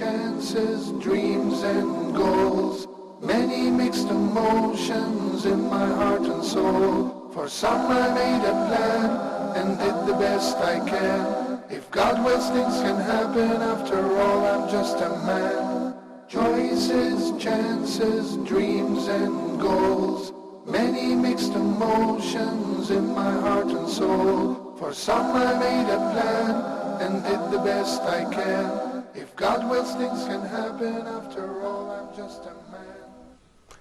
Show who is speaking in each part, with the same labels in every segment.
Speaker 1: chances, dreams and goals. Many mixed emotions in my heart and soul. For some I made a plan and did the best I can. If God wills, things can happen. After all, I'm just a man. Choices, chances, dreams and goals. Many mixed emotions in my heart and soul. For some I made a plan and did the best I can. If God wills, things can happen. After all, I'm just a man.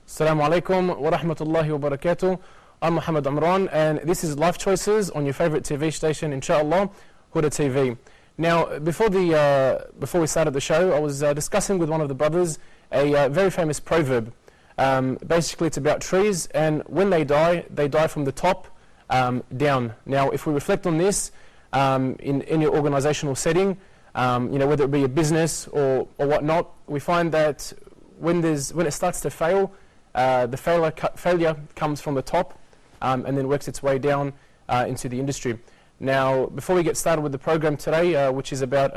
Speaker 2: Assalamu alaikum wa rahmatullahi wa barakatuh. I'm Muhammad Amran, and this is Life Choices on your favorite TV station, inshallah, Huda TV. Now, before we started the show, I was discussing with one of the brothers a very famous proverb. Basically, it's about trees, and when they die from the top down. Now, if we reflect on this in your organizational setting, whether it be a business or whatnot, we find that when it starts to fail, the failure comes from the top and then works its way down into the industry. Now, before we get started with the program today, which is about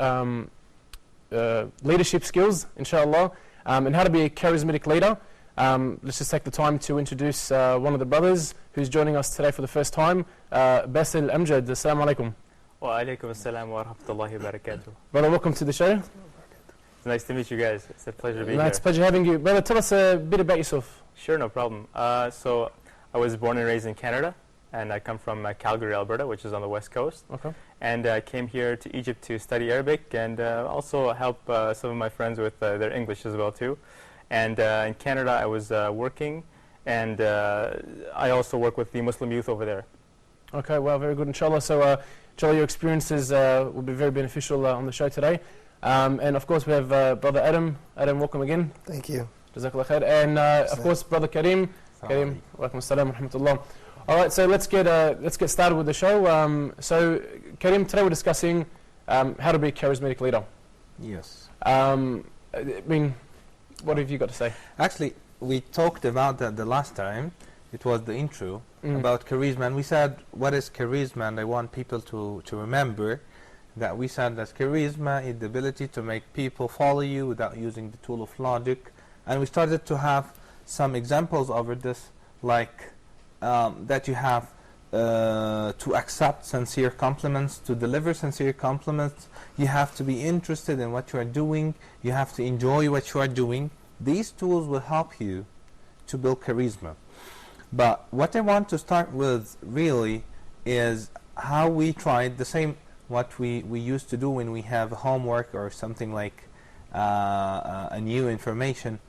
Speaker 2: leadership skills, inshallah, and how to be a charismatic leader, let's just take the time to introduce one of the brothers who's joining us today for the first time, Basil Amjad. Assalamu alaikum.
Speaker 3: Wa alaikum assalam wa rahmatullahi wa barakatuh.
Speaker 2: Brother, welcome to the show.
Speaker 3: It's nice to meet you guys. It's a pleasure being here.
Speaker 2: It's a pleasure having you. Brother, tell us a bit about yourself.
Speaker 3: Sure, no problem. So I was born and raised in Canada, and I come from Calgary, Alberta, which is on the west coast.
Speaker 2: Okay.
Speaker 3: And I came here to Egypt to study Arabic and also help some of my friends with their English as well too. And in Canada I was working, and I also work with the Muslim youth over there.
Speaker 2: Okay, well, very good, inshallah. So inshallah your experiences will be very beneficial on the show today. And of course we have Brother Adam. Adam, welcome again.
Speaker 4: Thank you.
Speaker 2: Jazakallah khair. And of course Brother Karim. Karim, walaikum assalam wa rahmatullah. All right, so let's get started with the show. So Karim, today we're discussing how to be a charismatic leader.
Speaker 4: Yes.
Speaker 2: I mean, what have you got to say?
Speaker 4: Actually, we talked about that the last time. It was the intro about charisma, and we said, what is charisma? And I want people to remember that we said that charisma is the ability to make people follow you without using the tool of logic. And we started to have some examples over this, like that you have to accept sincere compliments, to deliver sincere compliments. You have to be interested in what you are doing. You have to enjoy what you are doing. These tools will help you to build charisma. But what I want to start with really is how we tried the same what we used to do when we have homework or something like a new information.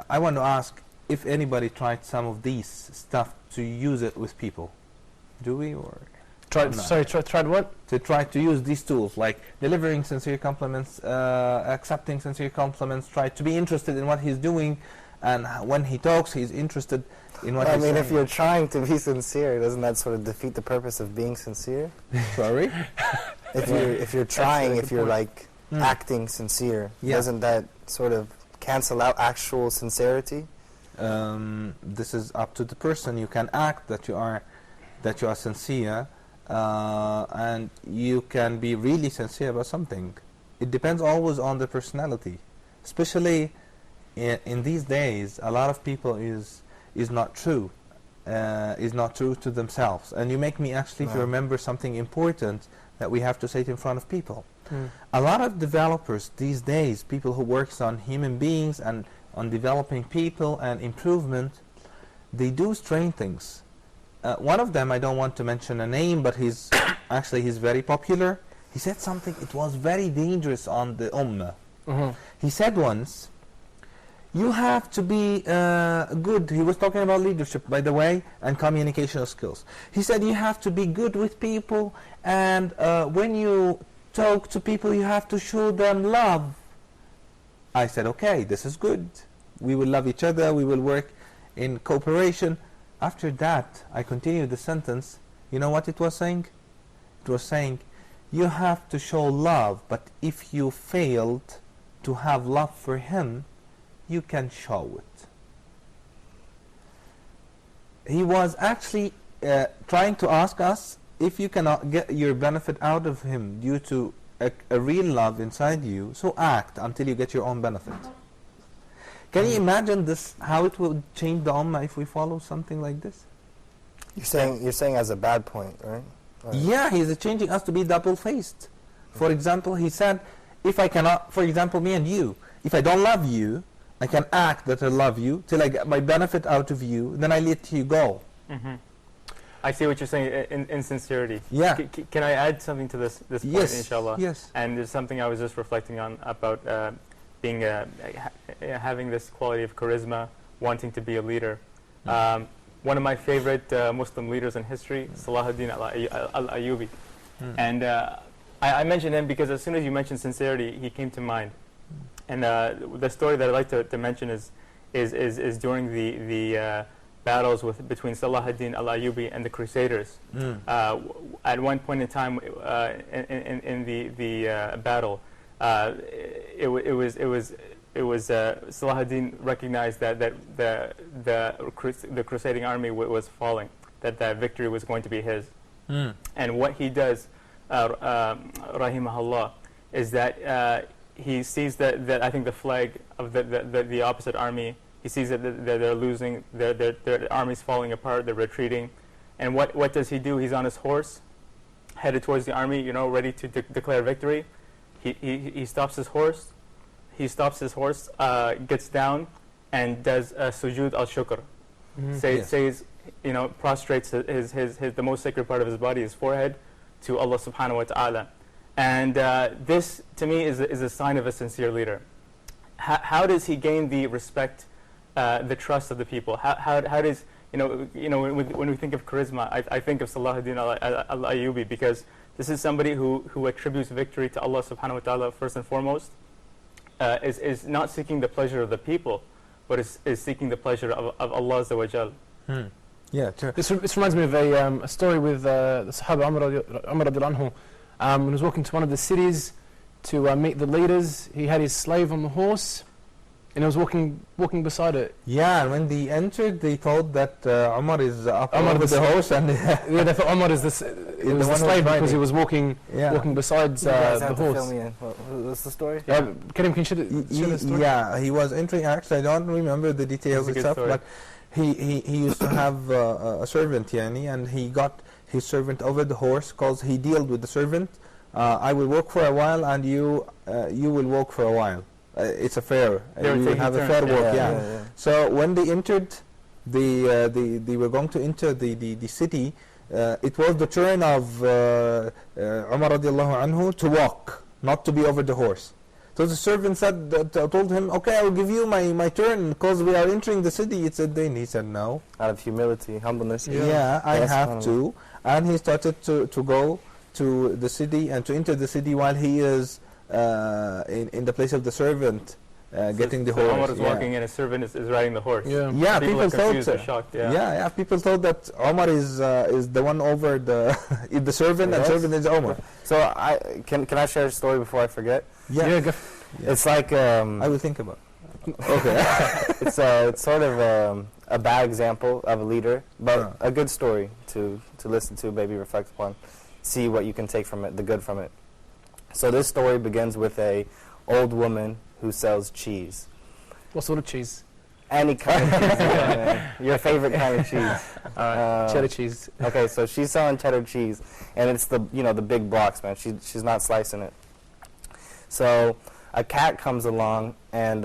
Speaker 4: I want to ask if anybody tried some of these stuff to use it with people. Do we, or
Speaker 2: tried what?
Speaker 4: To try to use these tools, like delivering sincere compliments, accepting sincere compliments, try to be interested in what he's doing, and when he talks, he's interested in what he's saying.
Speaker 5: I mean, if you're trying to be sincere, doesn't that sort of defeat the purpose of being sincere?
Speaker 4: Sorry?
Speaker 5: If you're trying, if you're like acting sincere, doesn't that sort of cancel out actual sincerity?
Speaker 4: This is up to the person. You can act that you are sincere, and you can be really sincere about something. It depends always on the personality. Especially in these days, a lot of people is not true to themselves. And you make me actually to remember something important that we have to say it in front of people. A lot of developers these days, people who works on human beings and on developing people and improvement, they do strange things. One of them, I don't want to mention a name, but he's very popular. He said something, it was very dangerous on the ummah. He said once, you have to be good. He was talking about leadership, by the way, and communication skills. He said you have to be good with people, and when you talk to people, you have to show them love. I said, okay, this is good. We will love each other. We will work in cooperation. After that, I continued the sentence. You know what it was saying? It was saying, you have to show love, but if you failed to have love for him, you can show it. He was actually trying to ask us if you cannot get your benefit out of him due to a real love inside you, so act until you get your own benefit. Can you imagine this, how it will change the ummah if we follow something like this?
Speaker 5: You're saying as a bad point, right?
Speaker 4: Yeah, he's changing us to be double-faced. For example, he said, if I cannot, for example, me and you, if I don't love you, I can act that I love you till I get my benefit out of you, then I let you go.
Speaker 3: I see what you're saying in sincerity.
Speaker 4: Yeah.
Speaker 3: Can I add something to this point,
Speaker 4: Yes,
Speaker 3: inshallah?
Speaker 4: yes.
Speaker 3: And there's something I was just reflecting on about being having this quality of charisma, wanting to be a leader. One of my favorite Muslim leaders in history, Salahuddin al-Ayyubi. And I mentioned him because as soon as you mentioned sincerity, he came to mind. And the story that I'd like to mention is during the battles between Salahuddin al-Ayyubi and the Crusaders. At one point in time in the battle, it was Salahuddin recognized that the crusading army was falling, that victory was going to be his. And what he does, rahimahullah, is that he sees that I think the flag of the opposite army, he sees that they're losing, their army's falling apart, they're retreating. And what does he do? He's on his horse, headed towards the army, ready to declare victory. He stops his horse. He stops his horse, gets down, and does sujood al-shukr. Says, prostrates the most sacred part of his body, his forehead, to Allah subhanahu wa ta'ala. And this, to me, is a sign of a sincere leader. How does he gain the respect, the trust of the people? How does, when we think of charisma, I think of Salahuddin al-Ayyubi, because this is somebody who attributes victory to Allah subhanahu wa ta'ala first and foremost, is not seeking the pleasure of the people, but is seeking the pleasure of Allah Azza wa Jal.
Speaker 2: Yeah, true. This reminds me of a story with the Sahaba Umar radiallahu anhu. When he was walking to one of the cities to meet the leaders, he had his slave on the horse, and he was walking beside it.
Speaker 4: Yeah, and when they entered, they thought that Umar is up over the horse, and
Speaker 2: yeah, they thought Umar is the slave because he was walking beside the horse.
Speaker 5: What's the story?
Speaker 2: Yeah, Karim, can you share the story?
Speaker 4: Yeah, he was entering. Actually, I don't remember the details itself, but he used to have a servant, and he got his servant over the horse because he dealt with the servant. I will walk for a while, and you will walk for a while. It's a fair. We will have a fair walk. Yeah. So when they entered, they were going to enter the city. It was the turn of Umar radiallahu anhu to walk, not to be over the horse. So the servant told him, "Okay, I will give you my turn because we are entering the city." It's a din. He said, "No."
Speaker 5: Out of humility, humbleness.
Speaker 4: Yeah, I have to. And he started to go to the city and to enter the city while he is in the place of the servant, getting the horse.
Speaker 3: Umar is walking and a servant is riding the horse.
Speaker 4: Yeah, people thought
Speaker 3: so. Shocked,
Speaker 4: people thought that Umar is the one over the the servant, and servant is Umar.
Speaker 5: So can I share a story before I forget?
Speaker 4: Yeah.
Speaker 5: It's like
Speaker 4: I will think about it. Okay.
Speaker 5: It's sort of a bad example of a leader, but a good story to listen to, maybe reflect upon, see what you can take from it, the good from it. So this story begins with a old woman who sells cheese.
Speaker 2: What sort of cheese?
Speaker 5: Any kind of cheese. Your favorite kind of cheese.
Speaker 2: Cheddar cheese.
Speaker 5: Okay, so she's selling cheddar cheese, and it's the big blocks, man. She's not slicing it. So a cat comes along and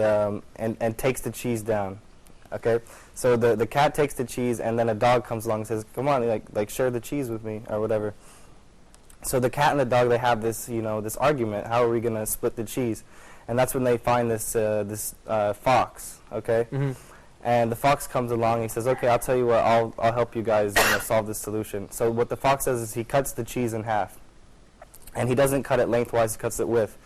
Speaker 5: takes the cheese down. Okay, so the cat takes the cheese, and then a dog comes along and says, "Come on, like share the cheese with me," or whatever. So the cat and the dog, they have this this argument. How are we gonna split the cheese? And that's when they find this fox. Okay, and the fox comes along. He says, "Okay, I'll tell you what. I'll help you guys solve this solution." So what the fox does is he cuts the cheese in half, and he doesn't cut it lengthwise. He cuts it width.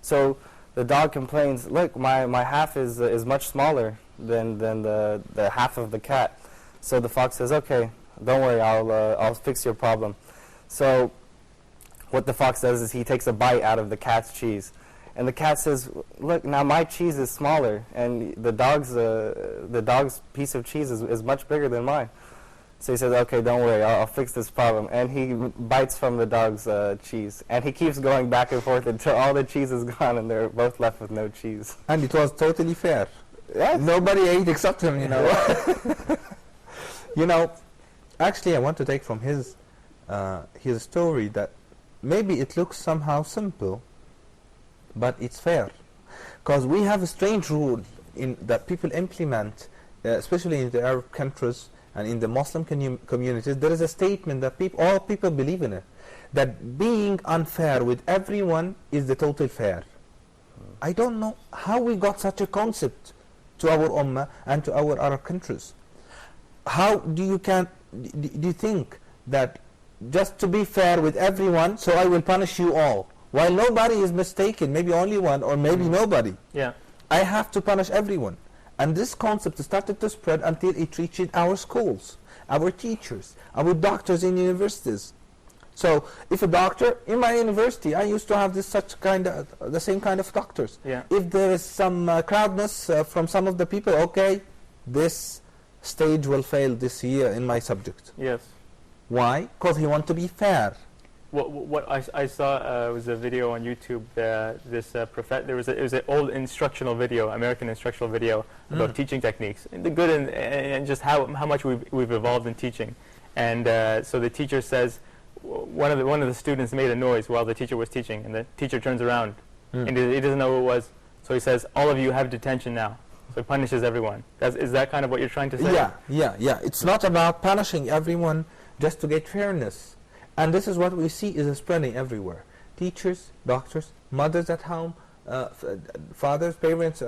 Speaker 5: So the dog complains, "Look, my half is much smaller than the half of the cat." So the fox says, "Okay, don't worry. I'll fix your problem." So what the fox does is he takes a bite out of the cat's cheese. And the cat says, "Look, now my cheese is smaller, and the dog's piece of cheese is much bigger than mine." So he says, okay, don't worry, I'll fix this problem. And he bites from the dog's cheese. And he keeps going back and forth until all the cheese is gone and they're both left with no cheese.
Speaker 4: And it was totally fair.
Speaker 5: Yes.
Speaker 4: Nobody ate except him, you know. You know, actually I want to take from his story that maybe it looks somehow simple, but it's fair. Because we have a strange rule that people implement, especially in the Arab countries and in the Muslim communities. There is a statement that all people believe in it, that being unfair with everyone is the total fair. I don't know how we got such a concept to our ummah and to our Arab countries. How do you think that just to be fair with everyone, so I will punish you all, while nobody is mistaken, maybe only one or maybe nobody.
Speaker 3: Yeah.
Speaker 4: I have to punish everyone. And this concept started to spread until it reached our schools, our teachers, our doctors in universities. So if a doctor in my university, I used to have the same kind of doctors.
Speaker 3: Yeah.
Speaker 4: If there is some crowdness from some of the people, okay, this stage will fail this year in my subject.
Speaker 3: Yes.
Speaker 4: Why? Because he wants to be fair.
Speaker 3: What I saw was a video on YouTube. There was an old instructional video, American instructional video about teaching techniques, and the good and just how much we've evolved in teaching. And so the teacher says one of the students made a noise while the teacher was teaching, and the teacher turns around and he doesn't know who it was. So he says, "All of you have detention now." So he punishes everyone. Is that kind of what you're trying to say?
Speaker 4: Yeah. It's not about punishing everyone just to get fairness. And this is what we see is spreading everywhere. Teachers, doctors, mothers at home, fathers, parents,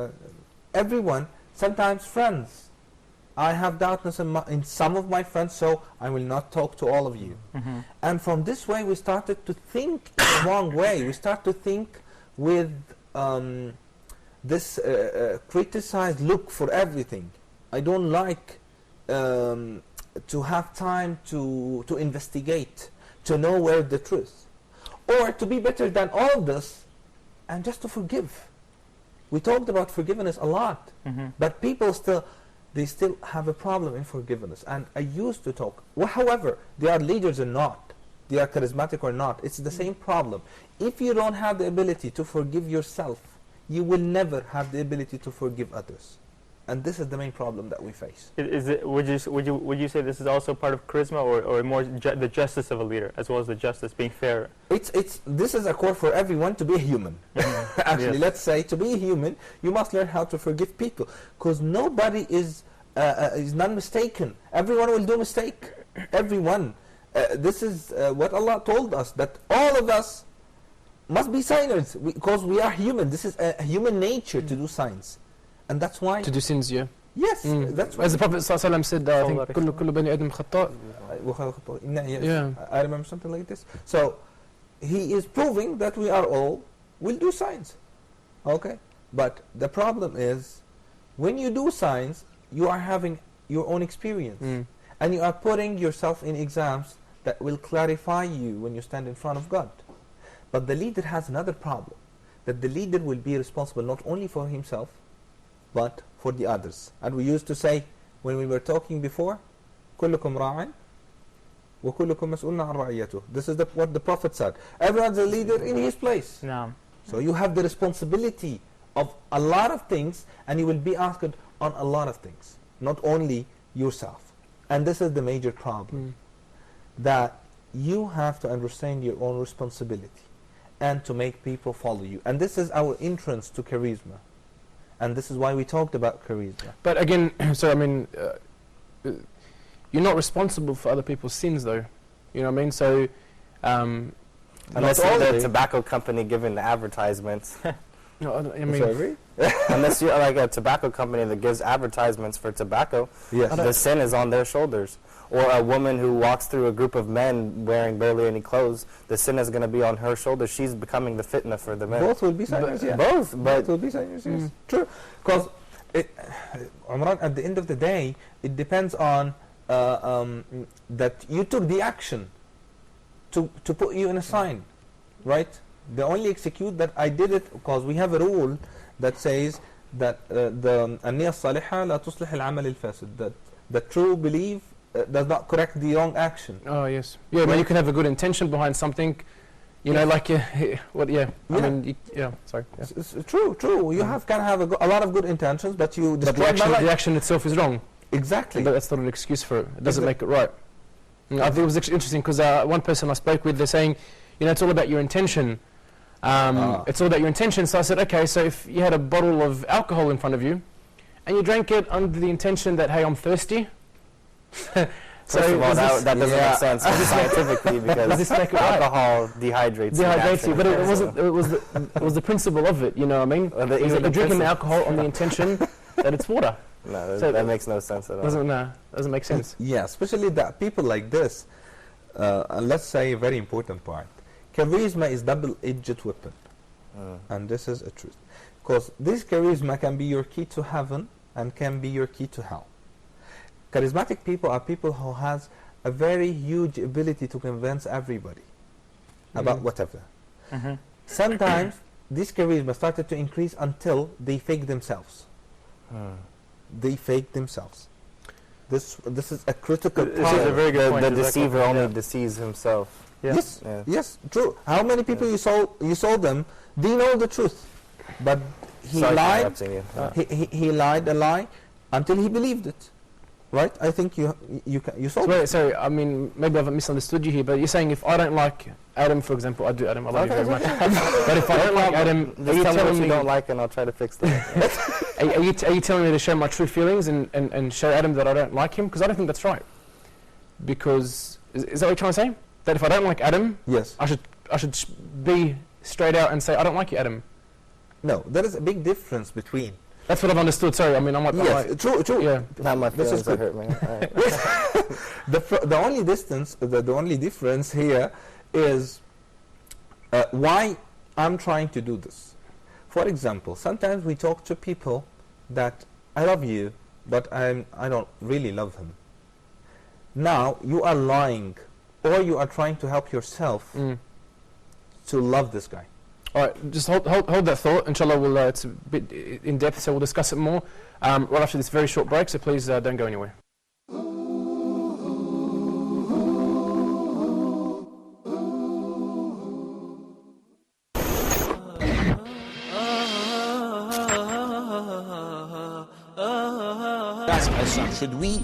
Speaker 4: everyone, sometimes friends. I have doubtness in some of my friends, so I will not talk to all of you. And from this way, we started to think in the wrong way. We start to think with this criticized look for everything. I don't like to have time to investigate, to know where the truth, or to be better than all of this and just to forgive. We talked about forgiveness a lot, but people still have a problem in forgiveness. And I used to talk, however, they are leaders or not, they are charismatic or not, it's the same problem. If you don't have the ability to forgive yourself, you will never have the ability to forgive others. And this is the main problem that we face.
Speaker 3: Would you say this is also part of charisma, or more the justice of a leader, as well as the justice, being fair?
Speaker 4: This is a core for everyone to be a human. Actually,
Speaker 3: Yes.
Speaker 4: let's say to be a human, you must learn how to forgive people, because nobody is not mistaken. Everyone will do mistake. Everyone. This is what Allah told us, that all of us must be sinners, because we are human. This is a human nature to do signs. And that's why...
Speaker 2: To do sins, yeah.
Speaker 4: Yes, that's why...
Speaker 2: As the Prophet ﷺ said, I think, كل بني آدم خطاء.
Speaker 4: Yes, I remember something like this. So, he is proving that we are all will do signs. Okay? But the problem is, when you do signs, you are having your own experience. And you are putting yourself in exams that will clarify you when you stand in front of God. But the leader has another problem, that the leader will be responsible not only for himself, but for the others. And we used to say, when we were talking before, كلكم راع وكلكم مسؤول عن رعيته. This is what the Prophet said. Everyone's a leader in his place.
Speaker 3: No.
Speaker 4: So you have the responsibility of a lot of things, and you will be asked on a lot of things, not only yourself. And this is the major problem, that you have to understand your own responsibility and to make people follow you. And this is our entrance to charisma. And this is why we talked about charisma.
Speaker 2: But again, so I mean, you're not responsible for other people's sins, though. You know what I mean? So,
Speaker 5: unless you're the tobacco company giving the advertisements.
Speaker 2: No, I mean,
Speaker 5: unless you're like a tobacco company that gives advertisements for tobacco,
Speaker 4: yes,
Speaker 5: the sin is on their shoulders. Or a woman who walks through a group of men wearing barely any clothes, the sin is going to be on her shoulders. She's becoming the fitna for the men.
Speaker 4: Both will be sinners, yeah.
Speaker 5: Both
Speaker 4: will be sinners, yes. True. Because, Umran, at the end of the day, it depends on that you took the action to put you in a sign, right? They only execute that I did it because we have a rule that says that the النية الصالحة لا تصلح العمل الفاسد, that the true belief does not correct the wrong action.
Speaker 2: Oh yes. Yeah, but you can have a good intention behind something. You know, like what? Yeah. I mean, yeah. Sorry. Yeah.
Speaker 4: It's true. You can have a lot of good intentions, but you
Speaker 2: But
Speaker 4: destroy
Speaker 2: the action itself is wrong.
Speaker 4: Exactly.
Speaker 2: But that's not an excuse for it. It doesn't make it right. I think it was actually interesting because one person I spoke with, they're saying, you know, it's all about your intention. It's all about your intention. So I said, okay, so if you had a bottle of alcohol in front of you, and you drank it under the intention that, hey, I'm thirsty.
Speaker 5: First of all, that doesn't make sense scientifically because alcohol dehydrates you.
Speaker 2: But it wasn't. It was the principle of it. You know what I mean? You're drinking alcohol on the intention that it's water.
Speaker 5: No, that makes no sense at all.
Speaker 2: Doesn't make sense.
Speaker 4: Yeah, especially that people like this. And let's say a very important part. Charisma is double-edged weapon, and this is a truth. Because this charisma can be your key to heaven and can be your key to hell. Charismatic people are people who has a very huge ability to convince everybody about whatever. Sometimes this charisma started to increase until they fake themselves. They fake themselves. This is a critical part.
Speaker 5: This is a very good point. The deceiver only deceives himself.
Speaker 2: Yeah.
Speaker 4: Yes, true. How many people you saw them? They know the truth, but he lied. He lied a lie until he believed it. Right? I think you saw.
Speaker 2: Sorry, I mean, maybe I've misunderstood you here, but you're saying if I don't like Adam, for example, I do Adam, I love you very much. But if I don't like Adam,
Speaker 5: are you telling me you don't like, and I'll try to fix that.
Speaker 2: Are you telling me to show my true feelings and show Adam that I don't like him? Because I don't think that's right. Because is that what you're trying to say? That if I don't like Adam,
Speaker 4: yes,
Speaker 2: I should be straight out and say I don't like you, Adam.
Speaker 4: No, there is a big difference between.
Speaker 2: That's what I've understood. Sorry, I mean I'm like
Speaker 4: true.
Speaker 2: Yeah,
Speaker 5: not my feelings that hurt me. Right.
Speaker 4: The only difference here is why I'm trying to do this. For example, sometimes we talk to people that I love you, but I don't really love him. Now you are lying, or you are trying to help yourself to love this guy.
Speaker 2: All right, just hold that thought. Inshallah, it's a bit in depth, so we'll discuss it more right after this very short break. So please don't go anywhere.
Speaker 6: Should we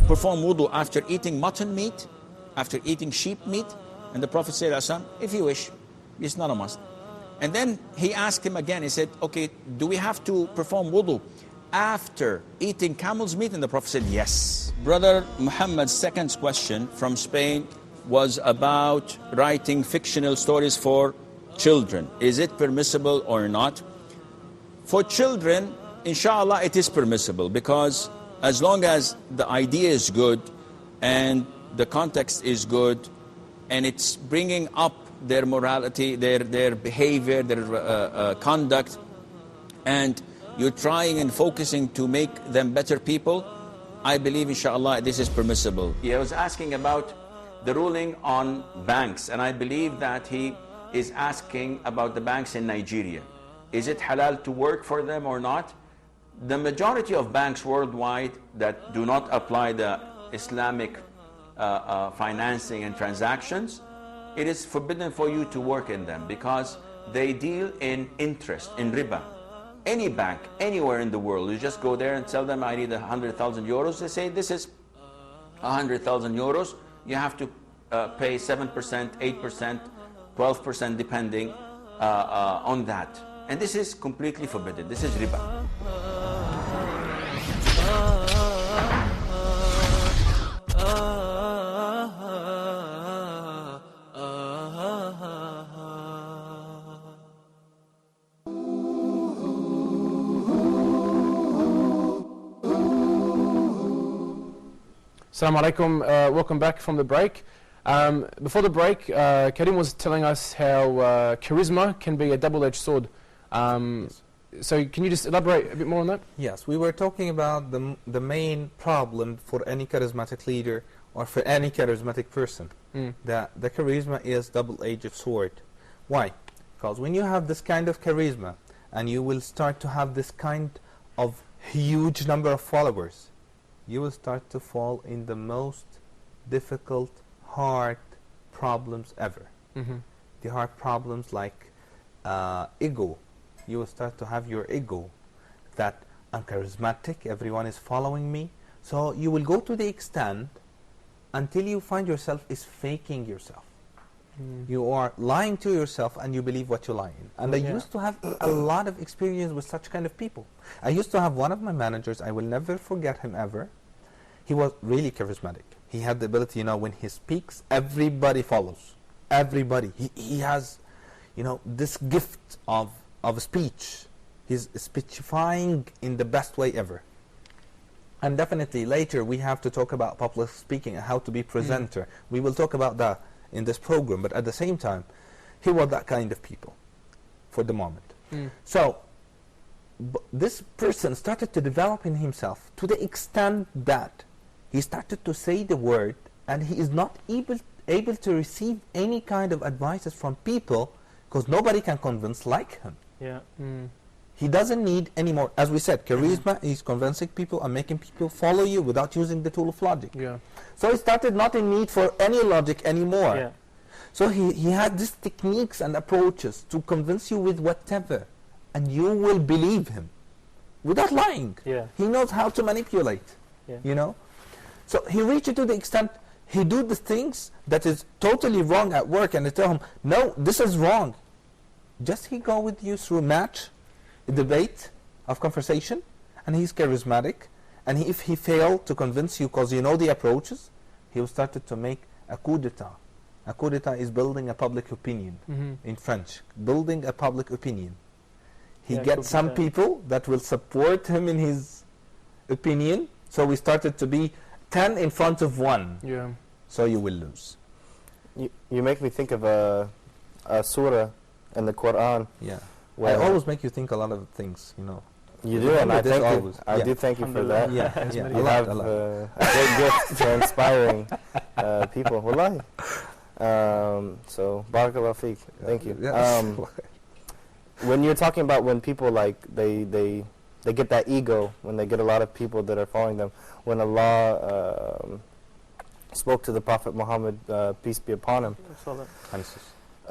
Speaker 6: perform wudu after eating mutton meat, after eating sheep meat? And the Prophet said, if you wish, it's not a must. And then he asked him again, he said, okay, do we have to perform wudu after eating camel's meat? And the Prophet said, yes. Brother Muhammad's second question from Spain was about writing fictional stories for children. Is it permissible or not? For children, inshallah, it is permissible, because as long as the idea is good and the context is good and it's bringing up their morality, their behavior, their conduct, and you're trying and focusing to make them better people, I believe inshallah this is permissible. He was asking about the ruling on banks, and I believe that he is asking about the banks in Nigeria. Is it halal to work for them or not? The majority of banks worldwide that do not apply the Islamic financing and transactions, it is forbidden for you to work in them, because they deal in interest, in riba. Any bank, anywhere in the world, you just go there and tell them, I need 100,000 euros. They say, this is 100,000 euros. You have to pay 7%, 8%, 12%, depending on that. And this is completely forbidden. This is riba.
Speaker 2: Assalamu alaikum, welcome back from the break. Before the break, Karim was telling us how charisma can be a double-edged sword. So can you just elaborate a bit more on that?
Speaker 4: Yes, we were talking about the main problem for any charismatic leader or for any charismatic person. That the charisma is double-edged sword. Why? Because when you have this kind of charisma and you will start to have this kind of huge number of followers, you will start to fall in the most difficult, hard problems ever.
Speaker 2: Mm-hmm.
Speaker 4: The hard problems like ego. You will start to have your ego that I'm charismatic, everyone is following me. So you will go to the extent until you find yourself is faking yourself. You are lying to yourself and you believe what you lie in. And I used to have a lot of experience with such kind of people. I used to have one of my managers, I will never forget him ever. He was really charismatic. He had the ability, when he speaks, everybody follows. Everybody. He has, this gift of speech. He's speechifying in the best way ever. And definitely later we have to talk about public speaking and how to be presenter. We will talk about that in this program, but at the same time, he was that kind of people for the moment. So, this person started to develop in himself to the extent that he started to say the word and he is not able to receive any kind of advices from people because nobody can convince like him.
Speaker 3: Yeah.
Speaker 4: He doesn't need any more, as we said, charisma is convincing people and making people follow you without using the tool of logic.
Speaker 2: Yeah.
Speaker 4: So he started not in need for any logic anymore.
Speaker 3: Yeah.
Speaker 4: So he had these techniques and approaches to convince you with whatever, and you will believe him without lying.
Speaker 3: Yeah.
Speaker 4: He knows how to manipulate.
Speaker 3: Yeah.
Speaker 4: So he reached to the extent he do the things that is totally wrong at work, and they tell him, no, this is wrong. Just he go with you through match, debate of conversation, and he's charismatic, and if he failed to convince you because you know the approaches, he will start to make a coup d'etat. A coup d'etat is building a public opinion in French, building a public opinion. He gets some people that will support him in his opinion, so we started to be 10 in front of 1.
Speaker 2: Yeah.
Speaker 4: So you will lose.
Speaker 5: You make me think of a surah in the Quran.
Speaker 4: Yeah.
Speaker 5: Well,
Speaker 4: I always make you think a lot of things,
Speaker 5: You do, and I thank you.
Speaker 4: always.
Speaker 5: I do thank you for that.
Speaker 4: Yeah,
Speaker 5: You
Speaker 4: a
Speaker 5: have
Speaker 4: lot.
Speaker 5: a great gift to inspiring people. Wallahi. So, barakallah feek. Thank you. When you're talking about when people they get that ego, when they get a lot of people that are following them, when Allah spoke to the Prophet Muhammad, peace be upon him,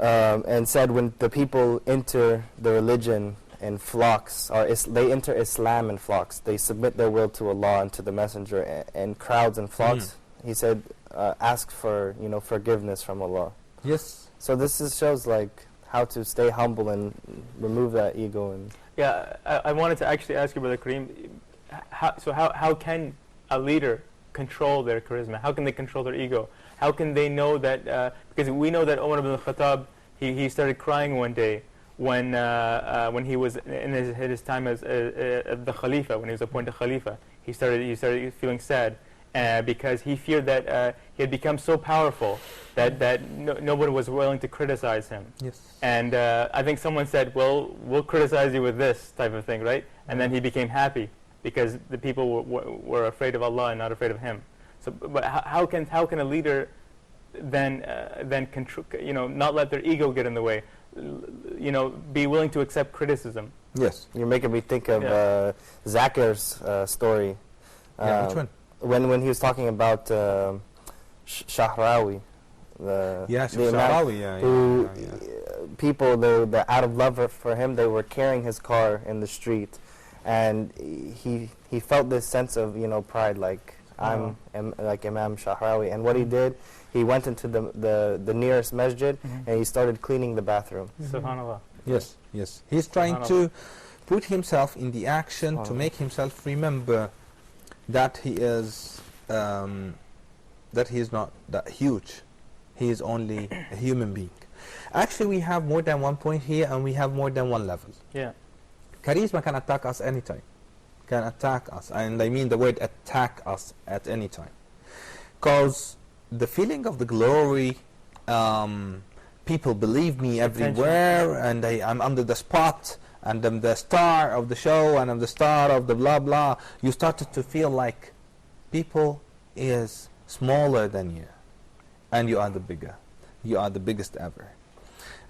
Speaker 5: and said when the people enter the religion in flocks, or they enter Islam in flocks, they submit their will to Allah and to the Messenger in crowds and flocks. He said, ask for forgiveness from Allah.
Speaker 4: Yes.
Speaker 5: So this shows how to stay humble and remove that ego. And
Speaker 3: Yeah, I wanted to actually ask you, Brother Kareem, how can a leader control their charisma? How can they control their ego? How can they know that, because we know that Umar ibn al-Khattab, he started crying one day when he was in his time as the Khalifa, when he was appointed Khalifa. He started feeling sad because he feared that he had become so powerful that nobody was willing to criticize him.
Speaker 4: Yes.
Speaker 3: And I think someone said, well, we'll criticize you with this type of thing, right? And then he became happy because the people were afraid of Allah and not afraid of him. So, but how can a leader then not let their ego get in the way, be willing to accept criticism?
Speaker 4: Yes.
Speaker 5: you're making me think of Zakir's story.
Speaker 4: Which one?
Speaker 5: When he was talking about Shahrawi, the
Speaker 4: Shahrawi,
Speaker 5: who people, they're out of love for him, they were carrying his car in the street, and he felt this sense of pride, like I'm like Imam Shahrawi. And what he did, he went into the nearest masjid and he started cleaning the bathroom.
Speaker 3: Subhanallah.
Speaker 4: Yes. He's trying to put himself in the action to make himself remember that he is not that huge. He is only a human being. Actually, we have more than one point here, and we have more than one level.
Speaker 3: Yeah.
Speaker 4: Charisma can attack us anytime. Can attack us, and I mean the word attack us at any time. Because the feeling of the glory, people believe me everywhere, and I'm under the spot, and I'm the star of the show, and I'm the star of the blah blah. You started to feel like people is smaller than you, and you are the bigger. You are the biggest ever.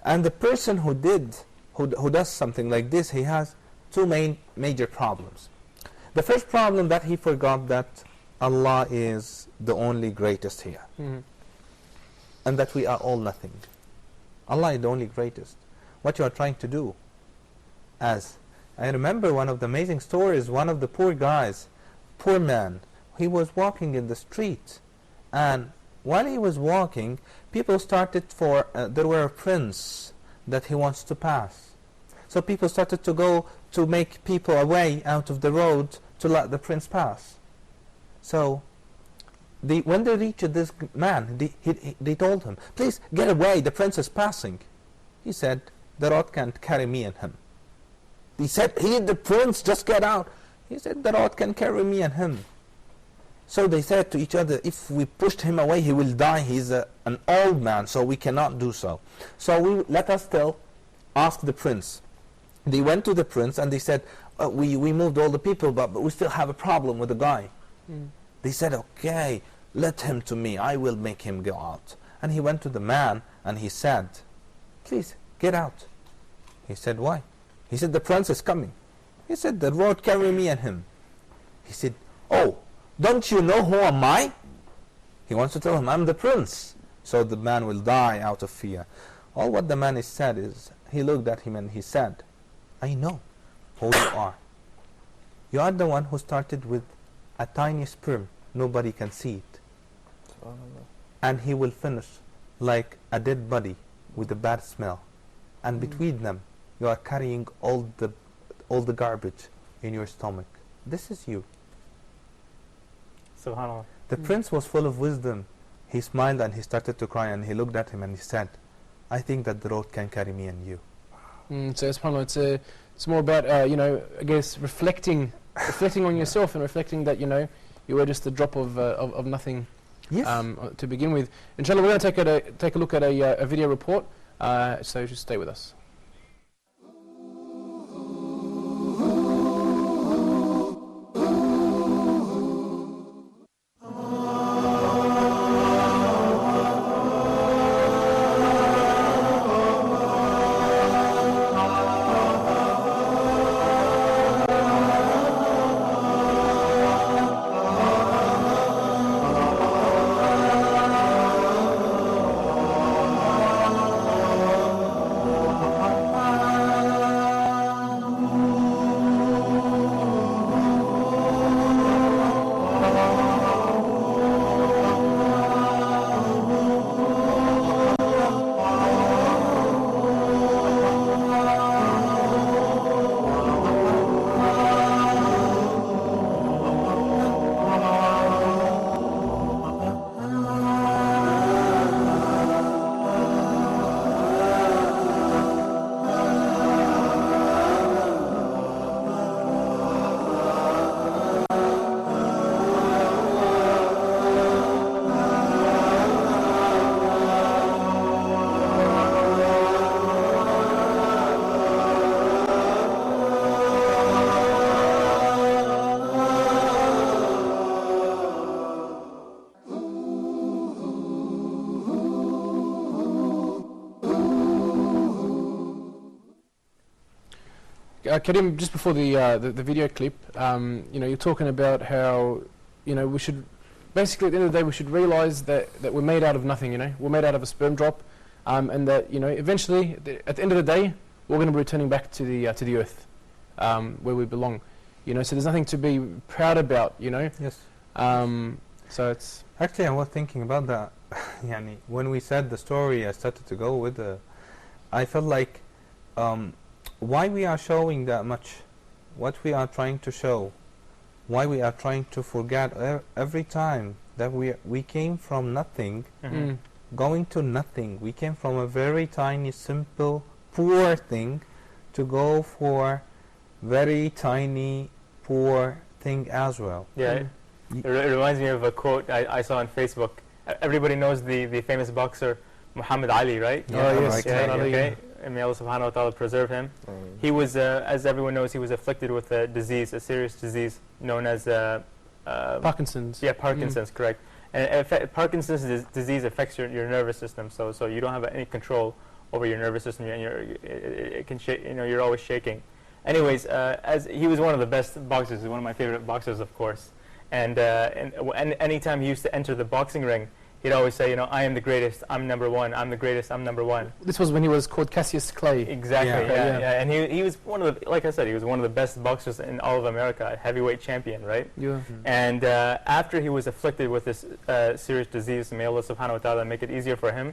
Speaker 4: And the person who does something like this, he has two major problems. The first problem that he forgot that Allah is the only greatest here, and that we are all nothing. Allah is the only greatest. What you are trying to do, as I remember one of the amazing stories, one of the poor guys, poor man, he was walking in the street, and while he was walking, people started there were a prince that he wants to pass. So people started to go to make people away out of the road to let the prince pass. So when they reached this man, they told him, please get away, the prince is passing. He said, the road can't carry me and him. He said, the prince, just get out. He said, the road can carry me and him. So they said to each other, if we pushed him away, he will die. He's an old man, so we cannot do so. So let us still ask the prince. They went to the prince and they said, we moved all the people, but we still have a problem with the guy. They said, okay, let him to me. I will make him go out. And he went to the man and he said, please, get out. He said, why? He said, the prince is coming. He said, the road carry me and him. He said, oh, don't you know who am I? He wants to tell him, I'm the prince. So the man will die out of fear. All what the man is said is, he looked at him and he said, I know who you are. You are the one who started with a tiny sperm. Nobody can see it. And he will finish like a dead body with a bad smell. And between them, you are carrying all the garbage in your stomach. This is you.
Speaker 3: SubhanAllah.
Speaker 4: The prince was full of wisdom. He smiled and he started to cry, and he looked at him and he said, I think that the road can carry me and you.
Speaker 2: So SubhanAllah, it's more about I guess reflecting on yourself and reflecting that you were just a drop of nothing.
Speaker 4: Yes.
Speaker 2: To begin with. Inshallah, we're going to take a look at a video report. So just stay with us. Karim, just before the video clip, you're talking about how we should basically at the end of the day we should realize that we're made out of nothing. We're made out of a sperm drop, and that eventually at the end of the day we're going to be returning back to the earth, where we belong. So there's nothing to be proud about.
Speaker 4: Yes.
Speaker 2: So it's
Speaker 4: actually, I was thinking about that. When we said the story, I started to go with I felt like why we are showing that much, what we are trying to show, why we are trying to forget every time that we came from nothing, going to nothing. We came from a very tiny, simple, poor thing to go for very tiny, poor thing as well.
Speaker 3: Yeah, it reminds me of a quote I saw on Facebook. Everybody knows the famous boxer Muhammad Ali, right?
Speaker 4: Yeah,
Speaker 2: yes.
Speaker 3: Yeah, okay. And may Allah subhanahu wa ta'ala preserve him. He was, as everyone knows, he was afflicted with a disease, a serious disease known as
Speaker 2: Parkinson's.
Speaker 3: Yeah, Parkinson's, correct. And Parkinson's disease affects your nervous system, so you don't have any control over your nervous system, and it can you're always shaking. Anyways, as he was one of the best boxers, one of my favorite boxers, of course. and anytime he used to enter the boxing ring, he'd always say, I am the greatest, I'm number one, I'm the greatest, I'm number one.
Speaker 2: This was when he was called Cassius Clay.
Speaker 3: Exactly,
Speaker 2: Yeah.
Speaker 3: yeah. And he was one of the, like I said, he was one of the best boxers in all of America, heavyweight champion, right?
Speaker 2: Yeah.
Speaker 3: And after he was afflicted with this serious disease, may Allah subhanahu wa ta'ala make it easier for him,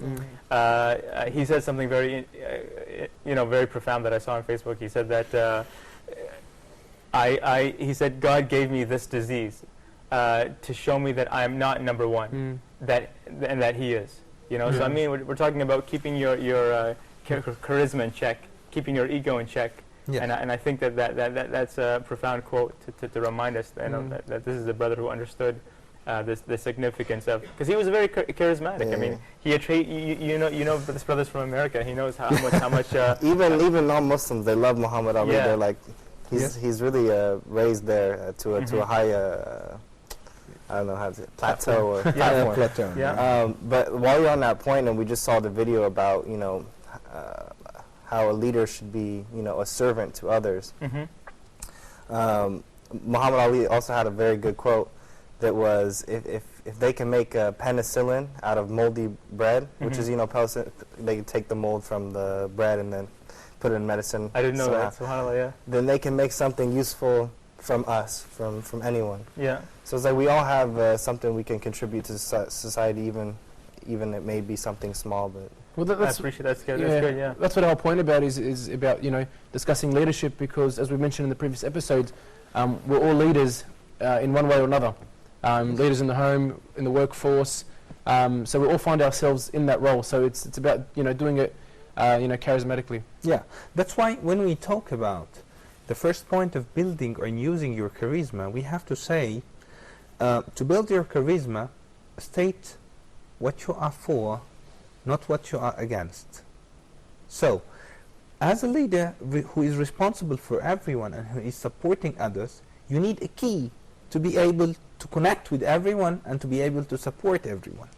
Speaker 3: he said something very, very profound that I saw on Facebook. He said that, he said, God gave me this disease to show me that I am not number one, and that he is. So I mean, we're talking about keeping your charisma in check, keeping your ego in check.
Speaker 4: Yes.
Speaker 3: And I think that's a profound quote to remind us that this is a brother who understood the significance of, because he was very charismatic.
Speaker 5: Yeah.
Speaker 3: I mean, you know this brother's from America. He knows how much.
Speaker 5: Even non-Muslims, they love Muhammad Ali.
Speaker 3: Yeah.
Speaker 5: They're like, he's really raised there to a high. I don't know how to say it, plateau or platform.
Speaker 4: Plateau.
Speaker 3: Yeah.
Speaker 5: But while you're on that point, and we just saw the video about how a leader should be a servant to others. Muhammad Ali also had a very good quote that was, if they can make penicillin out of moldy bread, which is penicillin, they can take the mold from the bread and then put it in medicine.
Speaker 3: I didn't know that. SubhanAllah, yeah.
Speaker 5: Then they can make something useful from us, from anyone.
Speaker 3: Yeah.
Speaker 5: So it's like we all have something we can contribute to society, even it may be something small, but.
Speaker 2: Well,
Speaker 3: I appreciate that. That's good. Yeah.
Speaker 2: That's what our point about is about discussing leadership, because as we mentioned in the previous episode, we're all leaders in one way or another. Leaders in the home, in the workforce. So we all find ourselves in that role. So it's about doing it charismatically.
Speaker 4: Yeah, that's why when we talk about the first point of building or using your charisma, we have to say, to build your charisma, state what you are for, not what you are against. So, as a leader who is responsible for everyone and who is supporting others, you need a key to be able to connect with everyone and to be able to support everyone.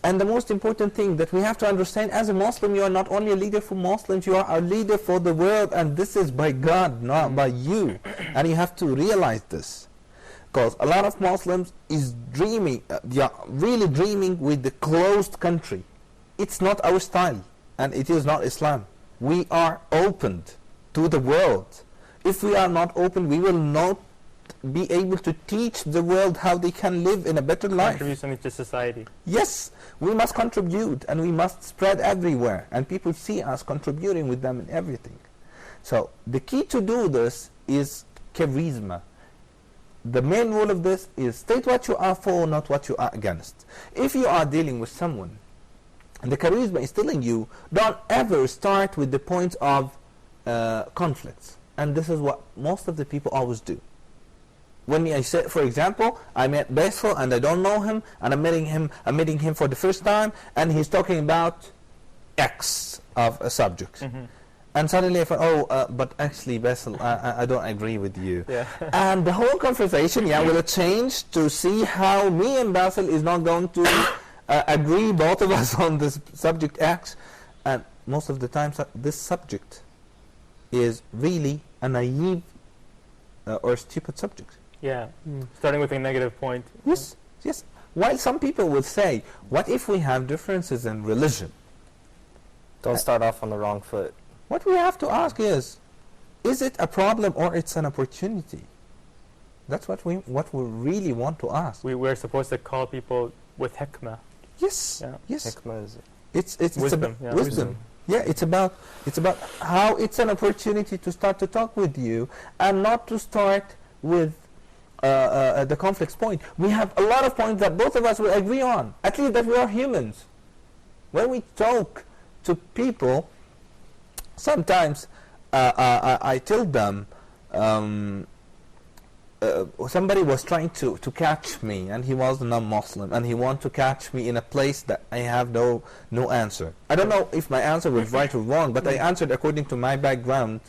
Speaker 4: And the most important thing that we have to understand, as a Muslim, you are not only a leader for Muslims, you are a leader for the world, and this is by God, not by you. And you have to realize this. Because a lot of Muslims is dreaming, really dreaming with the closed country. It's not our style, and it is not Islam. We are opened to the world. If we are not open, we will not be able to teach the world how they can live in a better life.
Speaker 3: Contribute something to society.
Speaker 4: Yes, we must contribute, and we must spread everywhere, and people see us contributing with them in everything. So the key to do this is charisma. The main rule of this is state what you are for, not what you are against. If you are dealing with someone and the charisma is telling you, don't ever start with the point of conflicts. And this is what most of the people always do. When I say, for example, I met Basil and I don't know him, and I'm meeting him for the first time, and he's talking about X of a subject. And suddenly I thought, but actually, Basil, I don't agree with you.
Speaker 3: Yeah.
Speaker 4: And the whole conversation, will change to see how me and Basil is not going to agree, both of us, on this subject X. And most of the time, this subject is really a naive or stupid subject.
Speaker 3: Yeah. Starting with a negative point.
Speaker 4: Yes, yes. While some people will say, what if we have differences in religion?
Speaker 5: Don't start off on the wrong foot.
Speaker 4: What we have to ask is it a problem or it's an opportunity? That's what we really want to ask.
Speaker 3: We're supposed to call people with hikmah.
Speaker 4: Yes,
Speaker 3: Yeah.
Speaker 4: yes.
Speaker 5: Hikmah is
Speaker 4: It's
Speaker 3: Wisdom,
Speaker 4: about
Speaker 3: yeah.
Speaker 4: wisdom. Yeah, it's about how it's an opportunity to start to talk with you, and not to start with the conflicts point. We have a lot of points that both of us will agree on. At least that we are humans. When we talk to people, sometimes I tell them, somebody was trying to catch me, and he was non-Muslim, and he wanted to catch me in a place that I have no answer. I don't know if my answer was right or wrong, but I answered according to my background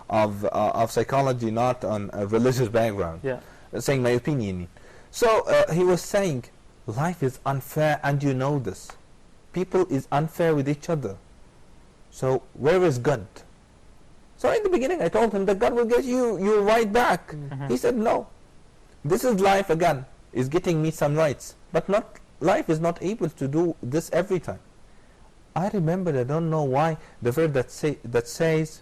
Speaker 4: of psychology, not on a religious background.
Speaker 3: Yeah.
Speaker 4: Saying my opinion. So he was saying, life is unfair, and you know this. People is unfair with each other. So where is God? So in the beginning I told him that God will get you right back. He said, no, this is life again. is getting me some rights. But not life is not able to do this every time. I remember, I don't know why, the verse that says,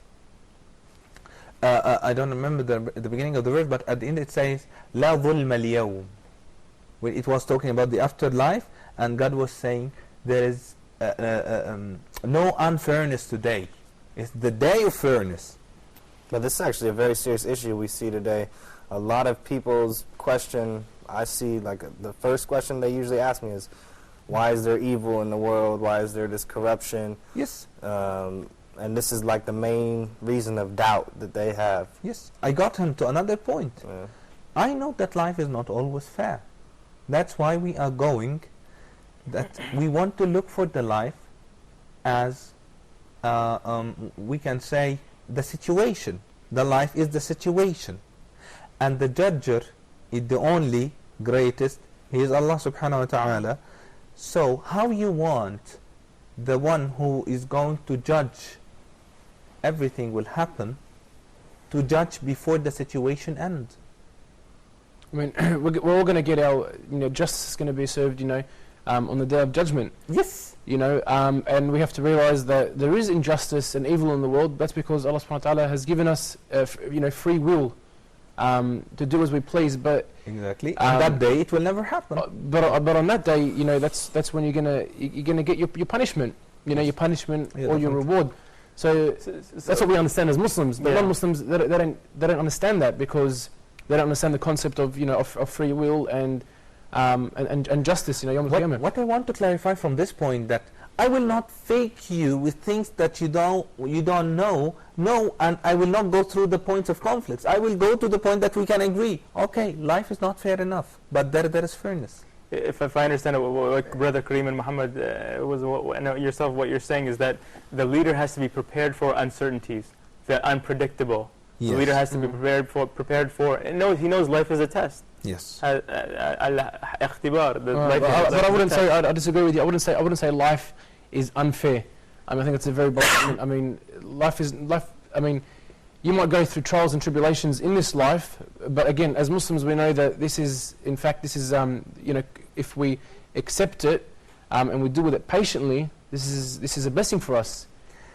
Speaker 4: I don't remember the beginning of the verse, but at the end it says, لا ظلم اليوم. When it was talking about the afterlife, and God was saying, there is no unfairness today. It's the day of fairness.
Speaker 5: But this is actually a very serious issue we see today. A lot of people's question, I see, like the first question they usually ask me is, why is there evil in the world? Why is there this corruption?
Speaker 4: Yes.
Speaker 5: And this is like the main reason of doubt that they have.
Speaker 4: Yes. I got him to another point.
Speaker 5: Yeah.
Speaker 4: I know that life is not always fair. That's why we are going, that we want to look for the life as, we can say, the situation. The life is the situation. And the judger is the only greatest. He is Allah subhanahu wa ta'ala. So how you want the one who is going to judge everything will happen to judge before the situation ends?
Speaker 2: I mean, we're all going to get our, justice is going to be served, on the Day of Judgment.
Speaker 4: Yes.
Speaker 2: And we have to realize that there is injustice and evil in the world. That's because Allah subhanahu wa ta'ala has given us, free will to do as we please. But
Speaker 4: exactly. On that day, it will never happen.
Speaker 2: But on that day, that's when you're gonna get your punishment. Your punishment or your reward. So that's what we understand as Muslims. But non-Muslims, they don't understand that, because they don't understand the concept of of free will and justice.
Speaker 4: What I want to clarify from this point, that I will not fake you with things that you don't know. No, and I will not go through the points of conflicts. I will go to the point that we can agree. Okay, life is not fair enough, but there is fairness.
Speaker 3: If I understand it, what Brother Kareem and Muhammad yourself, what you're saying is that the leader has to be prepared for uncertainties, the unpredictable.
Speaker 4: Yes.
Speaker 3: The leader has to be prepared for. He knows life is a test.
Speaker 4: Yes.
Speaker 3: Al-ikhtibar.
Speaker 2: But I wouldn't say. I disagree with you. I wouldn't say life is unfair. I think it's a very bold statement. I mean, life. I mean, you might go through trials and tribulations in this life, but again, as Muslims, we know that this is, in fact, if we accept it and we deal with it patiently, this is a blessing for us.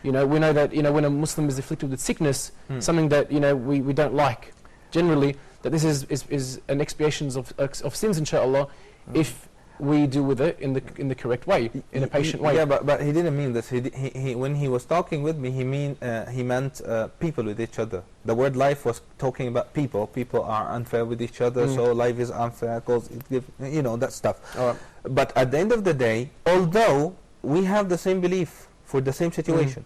Speaker 2: We know that when a Muslim is afflicted with sickness, something that we don't like, generally, that this is an expiation of sins, inshallah, if we deal with it in the correct way, in a patient way.
Speaker 4: Yeah, but he didn't mean this. He when he was talking with me, he meant people with each other. The word life was talking about people. People are unfair with each other, so life is unfair because it gives, that stuff. But at the end of the day, although we have the same belief for the same situation,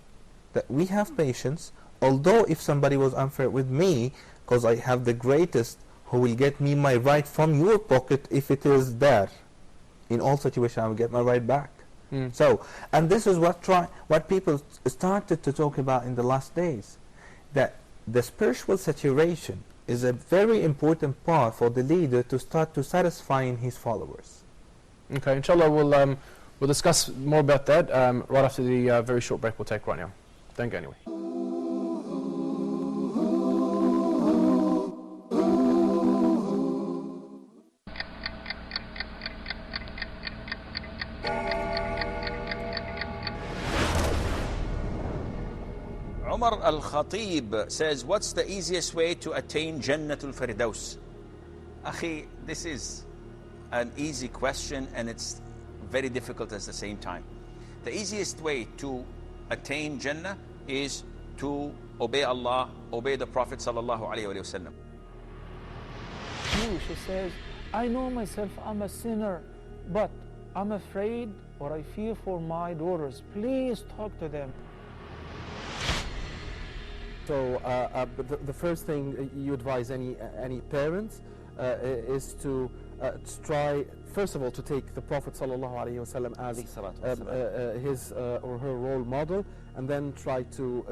Speaker 4: that we have patience, although if somebody was unfair with me, because I have the greatest who will get me my right from your pocket if it is there. In all situations, I will get my right back. So, and this is what people started to talk about in the last days, that the spiritual saturation is a very important part for the leader to start to satisfying his followers.
Speaker 2: Okay, inshallah, we'll discuss more about that right after the very short break we'll take right now. Don't go anywhere.
Speaker 6: Umar al-Khatib says, what's the easiest way to attain Jannatul Firdaus? Akhi, this is an easy question and it's very difficult at the same time. The easiest way to attain Jannah is to obey Allah, obey the Prophet sallallahu alaihi wasallam.
Speaker 7: She says, I know myself I'm a sinner, but I'm afraid or I fear for my daughters. Please talk to them.
Speaker 8: So the first thing you advise any parents is to try, first of all, to take the Prophet ﷺ as his or her role model, and then try to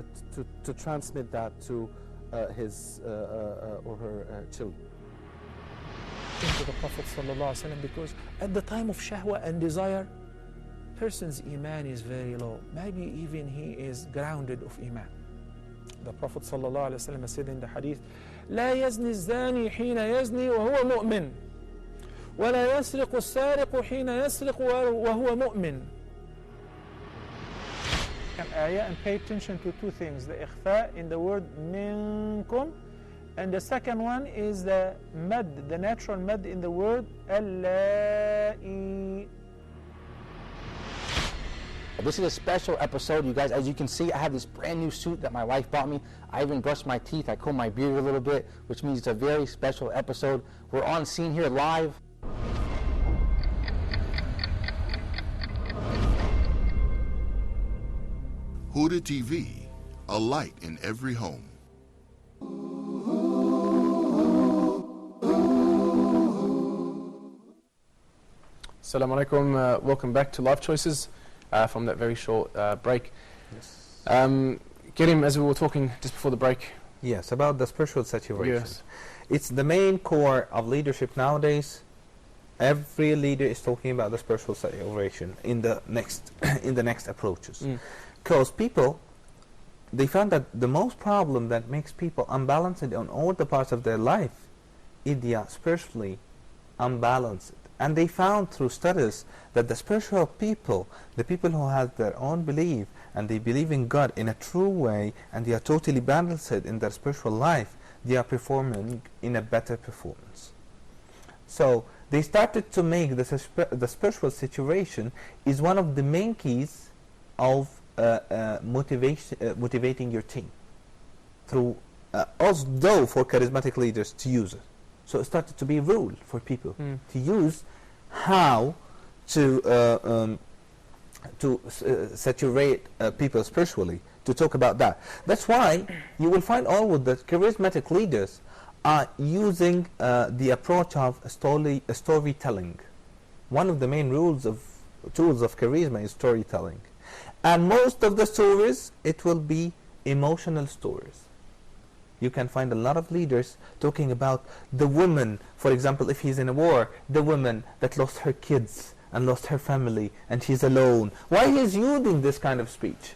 Speaker 8: transmit that to his or her children.
Speaker 7: Into the Prophet ﷺ, because at the time of shahwa and desire, person's iman is very low. Maybe even he is grounded of iman. The Prophet ﷺ said in the hadith, لا يزني الزاني حين يزني وهو مؤمن ولا يسرق السارق حين يسرق وهو مؤمن. And pay attention to two things, the إخفاء in the word منكم, and the second one is the mad, the natural mad in the word اللائي.
Speaker 9: This is a special episode, you guys. As you can see, I have this brand new suit that my wife bought me. I even brushed my teeth. I combed my beard a little bit, which means it's a very special episode. We're on scene here live.
Speaker 10: Huda TV, a light in every home.
Speaker 2: Assalamu alaikum. Welcome back to Life Choices from that very short break.
Speaker 4: Yes.
Speaker 2: Karim, as we were talking just before the break.
Speaker 4: Yes, about the spiritual saturation.
Speaker 2: Yes.
Speaker 4: It's the main core of leadership nowadays. Every leader is talking about the spiritual saturation in the next in the next approaches. Because people, they found that the most problem that makes people unbalanced on all the parts of their life is they are spiritually unbalanced. And they found through studies that the spiritual people, the people who have their own belief and they believe in God in a true way and they are totally balanced in their spiritual life, they are performing in a better performance. So they started to make the spiritual situation is one of the main keys of motivating your team through although for charismatic leaders to use it. So it started to be a rule for people to use how to saturate people spiritually, to talk about that. That's why you will find always that charismatic leaders are using the approach of storytelling. One of the main tools of charisma is storytelling. And most of the stories, it will be emotional stories. You can find a lot of leaders talking about the woman, for example, if he's in a war, the woman that lost her kids and lost her family and she's alone. Why he's using this kind of speech?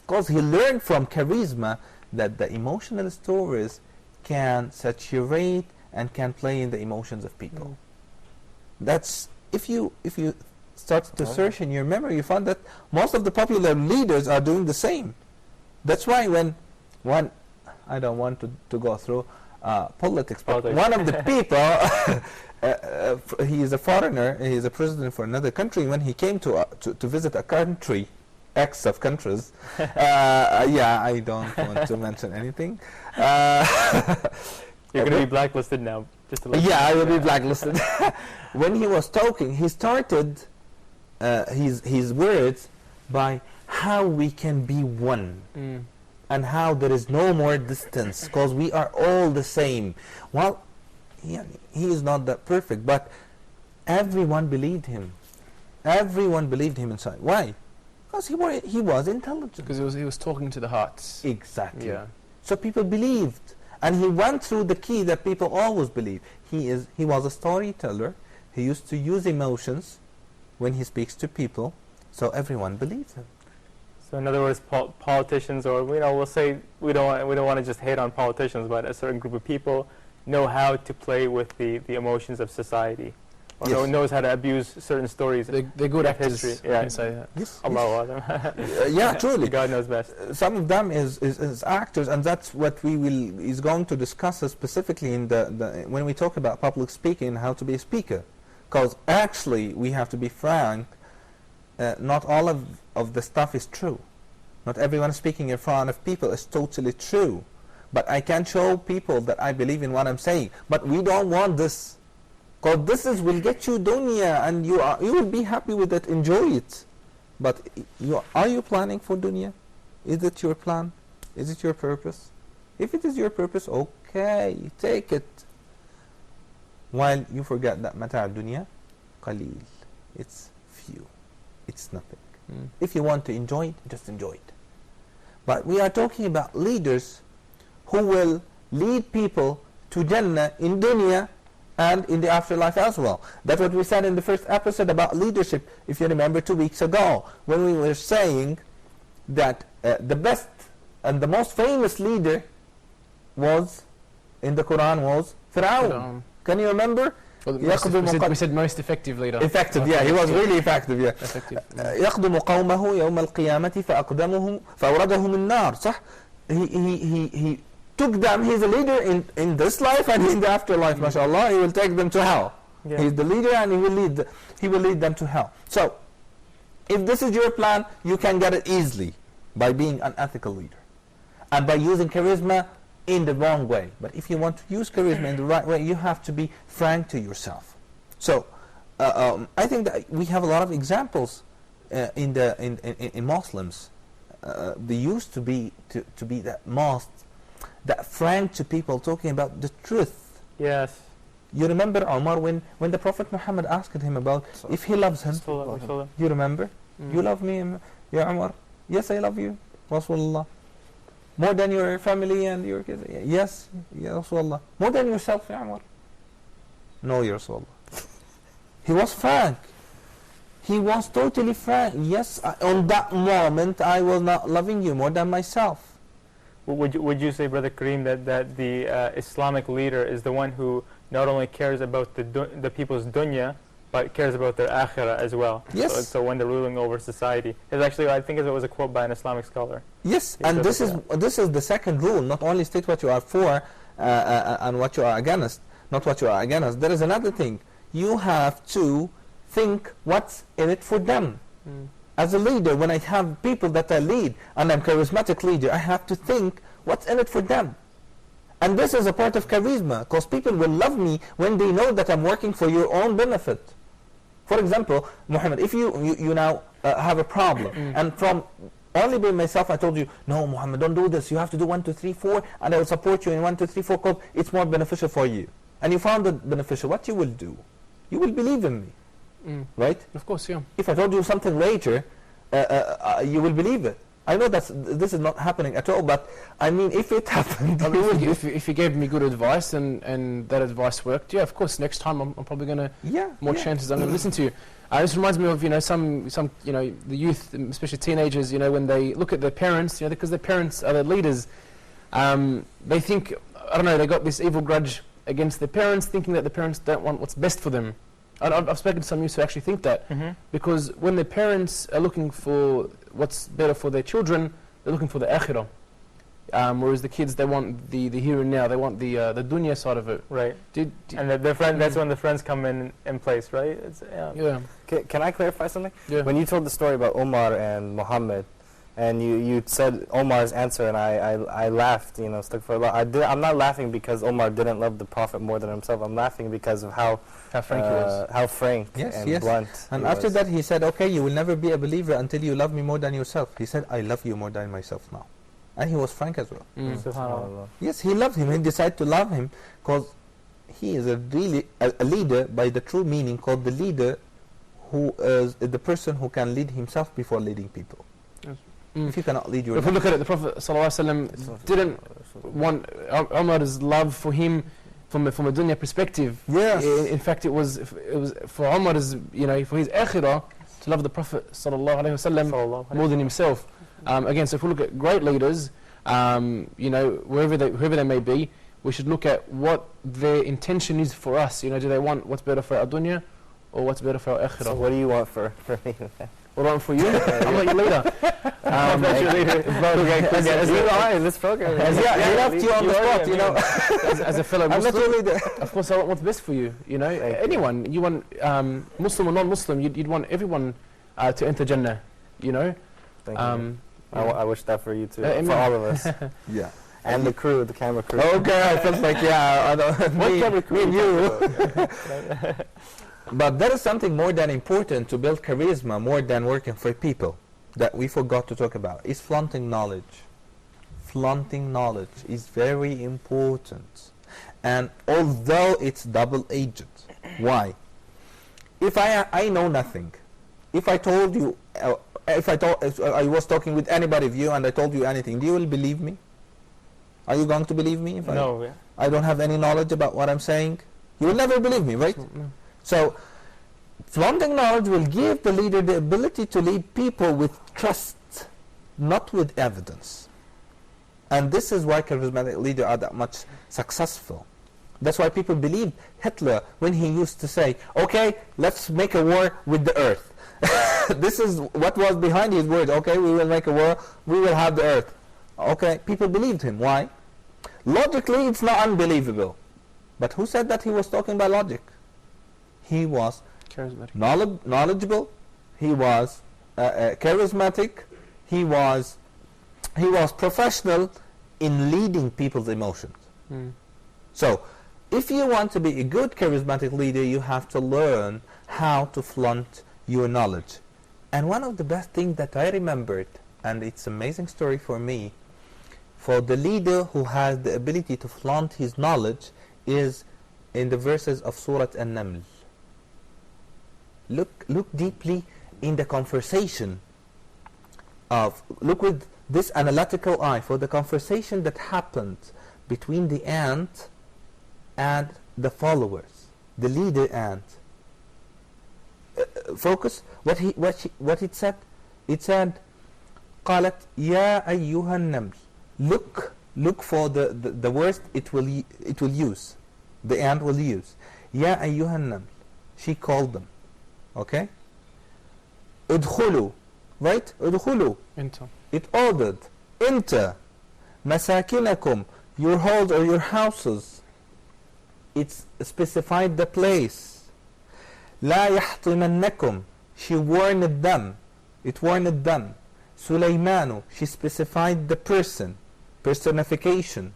Speaker 4: Because he learned from charisma that the emotional stories can saturate and can play in the emotions of people. That's, if you start to search in your memory, you find that most of the popular leaders are doing the same. That's why when I don't want to go through politics, but one of the people, he is a foreigner, he is a president for another country. When he came to visit a country, X of countries, yeah, I don't want to mention anything.
Speaker 3: You're going to be blacklisted now. Just to let you know.
Speaker 4: I will be blacklisted. When he was talking, he started his words by how we can be one. And how there is no more distance, because we are all the same. Well, he is not that perfect, but everyone believed him. Everyone believed him inside. Why? Because he was intelligent.
Speaker 2: Because he was talking to the hearts.
Speaker 4: Exactly.
Speaker 2: Yeah.
Speaker 4: So people believed. And he went through the key that people always believe. He was a storyteller. He used to use emotions when he speaks to people, so everyone believes him.
Speaker 3: So in other words, politicians, or we'll say we don't want to just hate on politicians, but a certain group of people know how to play with the emotions of society, or knows how to abuse certain stories.
Speaker 2: They're good actors.
Speaker 3: History. Yeah,
Speaker 2: I can say that.
Speaker 4: Yes.
Speaker 3: Allah
Speaker 4: Yeah, truly.
Speaker 3: God knows best.
Speaker 4: Some of them is actors, and that's what is going to discuss specifically in when we talk about public speaking, how to be a speaker. Because actually, we have to be frank. Not all of the stuff is true. Not everyone speaking in front of people is totally true. But I can show people that I believe in what I'm saying. But we don't want this. Because this will get you dunya, and you will be happy with it, enjoy it. But are you planning for dunya? Is it your plan? Is it your purpose? If it is your purpose, okay, take it. While you forget that mata' dunya, qaleel. It's few. It's nothing. If you want to enjoy it, just enjoy it. But we are talking about leaders who will lead people to Jannah in dunya and in the afterlife as well. That's what we said in the first episode about leadership, if you remember 2 weeks ago, when we were saying that the best and the most famous leader was, in the Quran, was Fir'aun. Can you remember?
Speaker 2: Well,
Speaker 4: يقدم
Speaker 2: we said most effective leader.
Speaker 4: effective, yeah, he was really effective, yeah.
Speaker 2: Effective.
Speaker 4: يقدم قومه يوم القيامة فأوردهم النار, صح? He took them, he's a leader in this life and in the afterlife, mashallah, he will take them to hell.
Speaker 3: Yeah.
Speaker 4: He's the leader and he will lead them to hell. So, if this is your plan, you can get it easily by being an ethical leader and by using charisma in the wrong way. But if you want to use charisma in the right way, you have to be frank to yourself. So, I think that we have a lot of examples in Muslims. They used to be that frank to people, talking about the truth.
Speaker 3: Yes.
Speaker 4: You remember Umar when the Prophet Muhammad asked him about if he loves him? You remember? You love me, Ya Umar? Yes, I love you, Rasulullah. More than your family and your kids? Yes, Ya Rasulullah. More than yourself, Ya Umar? No, Ya Rasulullah. He was frank. He was totally frank. Yes, on that moment I was not loving you more than myself.
Speaker 3: Would you say, Brother Kareem, that the Islamic leader is the one who not only cares about the people's dunya, but cares about their akhirah as well?
Speaker 4: Yes.
Speaker 3: So when they're ruling over society. It's actually, I think it was a quote by an Islamic scholar.
Speaker 4: Yes, and this is the second rule. Not only state what you are for and what you are against, not what you are against. There is another thing. You have to think what's in it for them. As a leader, when I have people that I lead, and I'm a charismatic leader, I have to think what's in it for them. And this is a part of charisma, because people will love me when they know that I'm working for your own benefit. For example, Muhammad, if you now have a problem, and from only by myself I told you, no Muhammad, don't do this, you have to do 1, 2, 3, 4, and I will support you in 1, 2, 3, 4, because it's more beneficial for you. And you found it beneficial, what you will do? You will believe in me. Right?
Speaker 2: Of course, yeah.
Speaker 4: If I told you something later, you will believe it. I know that this is not happening at all, but I mean, if it happened,
Speaker 2: I mean, if you gave me good advice and that advice worked, yeah, of course, next time I'm probably going to more chances I'm going to listen to you. This reminds me of some the youth, especially teenagers, when they look at their parents, because their parents are their leaders, they think, I don't know, they got this evil grudge against their parents, thinking that the parents don't want what's best for them. I've spoken to some youths who actually think that, because when their parents are looking for what's better for their children, they're looking for the akhirah. Whereas the kids, they want the here and now, they want the dunya side of it.
Speaker 3: Right. And that's when the friends come in place, right?
Speaker 2: Yeah.
Speaker 5: Can I clarify something?
Speaker 2: Yeah.
Speaker 5: When you told the story about Omar and Muhammad, and you said Omar's answer, and I laughed, stuck for a lot. I'm not laughing because Omar didn't love the Prophet more than himself. I'm laughing because of how
Speaker 2: frank he was.
Speaker 5: How frank and blunt.
Speaker 4: And after that he said, okay, you will never be a believer until you love me more than yourself. He said, I love you more than myself now. And he was frank as well.
Speaker 5: SubhanAllah.
Speaker 4: Yes, he loved him. He decided to love him because he is a leader by the true meaning, called the leader who is the person who can lead himself before leading people. If you cannot lead your
Speaker 2: If we look at it, the Prophet ﷺ didn't want Umar's love for him from a dunya perspective.
Speaker 4: Yes.
Speaker 2: In fact, it was for Umar's, for his akhirah, to love the Prophet ﷺ more than himself. Again, so if we look at great leaders, whoever they may be, we should look at what their intention is for us. Do they want what's better for our dunya or what's better for our akhirah?
Speaker 5: So what do you want for me?
Speaker 2: What do I want for you? I'm not your leader.
Speaker 5: I'm not your leader. As you are in this program.
Speaker 4: He left you on the spot,
Speaker 2: As a fellow Muslim,
Speaker 4: I'm not your leader.
Speaker 2: Of course, I want what's best for you. Anyone. You want Muslim or non-Muslim, you'd want everyone to enter Jannah.
Speaker 5: Thank you. I wish that for you too, for all of us.
Speaker 4: Yeah.
Speaker 5: And the crew, the camera crew.
Speaker 4: Okay, I felt like, me and you. But there is something more than important to build charisma, more than working for people, that we forgot to talk about, is flaunting knowledge. Flaunting knowledge is very important. And although it's double-edged. Why? If I know nothing, if I told you, if I was talking with anybody of you and I told you anything, do you will believe me? Are you going to believe me? If
Speaker 3: No.
Speaker 4: I don't have any knowledge about what I'm saying? You will never believe me, right?
Speaker 2: No.
Speaker 4: So, flaunting knowledge will give the leader the ability to lead people with trust, not with evidence. And this is why charismatic leaders are that much successful. That's why people believed Hitler when he used to say, okay, let's make a war with the earth. This is what was behind his words. Okay, we will make a war, we will have the earth. Okay, people believed him. Why? Logically, it's not unbelievable. But who said that he was talking by logic? He was
Speaker 2: Charismatic.
Speaker 4: knowledgeable, he was charismatic, he was professional in leading people's emotions. So, if you want to be a good charismatic leader, you have to learn how to flaunt your knowledge. And one of the best things that I remembered, and it's an amazing story for me, for the leader who has the ability to flaunt his knowledge, is in the verses of Surah An-Naml. Look deeply in the conversation look with this analytical eye for the conversation that happened between the ant and the followers, the leader ant. Focus what it said. It said, قالت يا أيها النمل. Look for the words it will use. The ant will use. يا أيها النمل. She called them. Okay? ادخلوا. Right? ادخلوا.
Speaker 2: Enter.
Speaker 4: It ordered. Enter. مساكنكم. Your halls or your houses. It's specified the place. لا يحطمنكم. She warned them. It warned them. سليمان. She specified the person. Personification.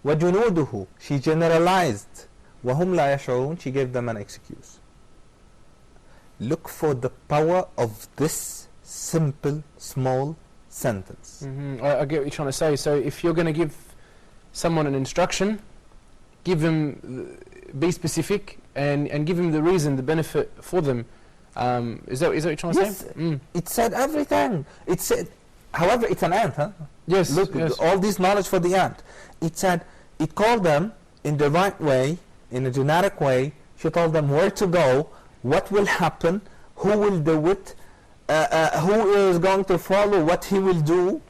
Speaker 4: وجنوده. She generalized. وهم لا يشعرون. She gave them an excuse. Look for the power of this simple, small sentence.
Speaker 2: I get what you're trying to say. So if you're going to give someone an instruction, give them, be specific, and give them the reason, the benefit for them. Is that what you're trying to say?
Speaker 4: It said everything. It said, however, it's an ant, huh?
Speaker 2: Yes.
Speaker 4: Look,
Speaker 2: yes.
Speaker 4: all this knowledge for the ant. It said, it called them in the right way, in a generic way. She told them where to go, what will happen, who will do it, who is going to follow what he will do,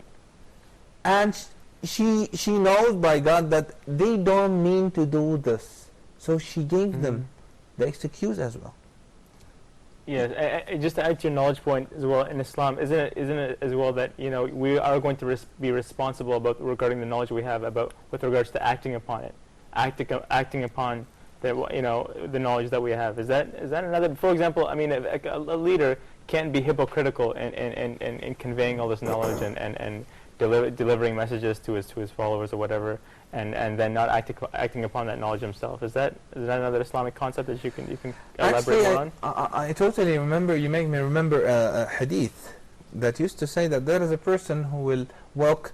Speaker 4: and she knows by God that they don't mean to do this, so she gave them the excuse as well.
Speaker 3: Yes, just to add to your knowledge point as well, in Islam, isn't it as well that we are going to be responsible about regarding the knowledge we have about with regards to acting upon it, acting upon the knowledge that we have. Is that another? For example, I mean, a leader can't be hypocritical in conveying all this knowledge and delivering messages to his followers or whatever, and then not acting upon that knowledge himself. Is that another Islamic concept that you can elaborate more on?
Speaker 4: I totally remember. You make me remember a hadith that used to say that there is a person who will walk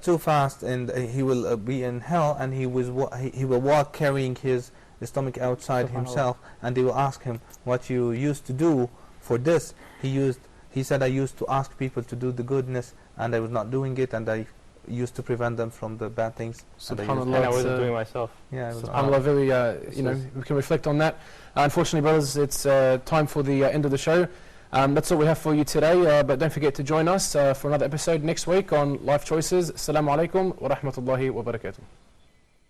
Speaker 4: too fast and he will be in hell, and he will walk carrying his stomach outside himself, and they will ask him, what you used to do for this? He said, I used to ask people to do the goodness, and I was not doing it, and I used to prevent them from the bad things.
Speaker 2: SubhanAllah.
Speaker 3: And I wasn't doing myself.
Speaker 4: Yeah,
Speaker 2: SubhanAllah, very, we can reflect on that. Unfortunately, brothers, it's time for the end of the show. That's all we have for you today, but don't forget to join us for another episode next week on Life Choices. Assalamu alaikum wa rahmatullahi wa barakatuh.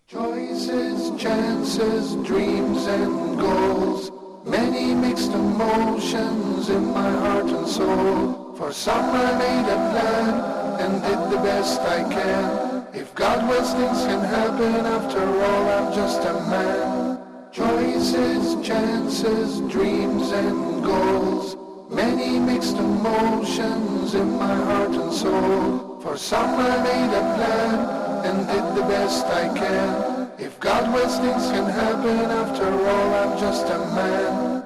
Speaker 1: Choices, chances, dreams and goals, many mixed emotions in my heart and soul. For some I made a plan and did the best I can. If God wills, things can happen, after all I'm just a man. Choices, chances, dreams and goals, many mixed emotions in my heart and soul. For some I made a plan and did the best I can. If God wills, things can happen, after all I'm just a man.